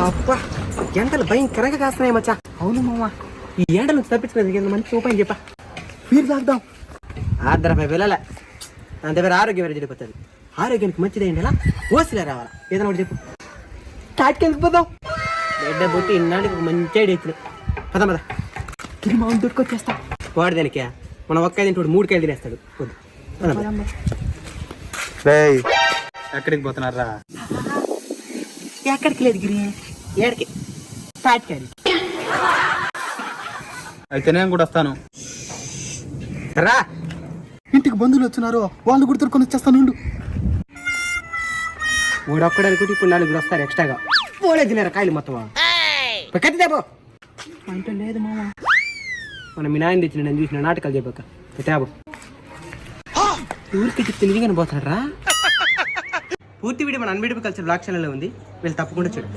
అబ్బా ఎండలు భయంకరంగా కాస్తున్నాయి మచ్చా. అవును మామ, ఈ ఎండల నుంచి తప్పించుకునేది మంచి ఉపాయం చెప్పా. మీరు తాగుదాం. ఆర్ధరపై వెళ్ళాలి, దాని దగ్గర ఆరోగ్యం వేరే చెడిపోతుంది. ఆరోగ్యానికి మంచిది ఏంటి అలా ఓసిలే రావాలా. ఏదైనా ఒకటి చెప్పు. తాటికి వెళ్ళిపోదాం. బిడ్డ బుట్టి ఇన్నాటికి ఒక మంచి ఐడియా ఇచ్చిన. పద పద. ఇది మామూలు దొరికొచ్చేస్తా. వాడు దానికి మనం ఒక్క తింటాడు 3 కాయలు తినేస్తాడు. వద్దు ఎక్కడికి పోతున్నారా? ఎక్కడికి లేదు గిరి, ఏడికి తాటికాయలు. అయితే నేను కూడా వస్తాను. రా. ఇంటికి బంధువులు వచ్చినారు, వాళ్ళు కూడా దొరుకుని వచ్చేస్తాను. వాడు ఒక్కడు అనుకుంటే ఇప్పుడు 4 వస్తారు ఎక్స్ట్రాగా. పోలే తినారా కాయలు మొత్తం. కత్తి తేపో. అంటే లేదు మామ, మనం మీ నాయన తెచ్చిన నేను చూసిన నాటకాలు చెప్పాక తేబో. ఊరికి తెలివిగానే పోతాడు రా. పూర్తి వీడియో మన అన్బిడబుల్ కల్చర్ బ్లాగ్ ఛానల్లో ఉంది, వీళ్ళు తప్పకుండా చూడండి.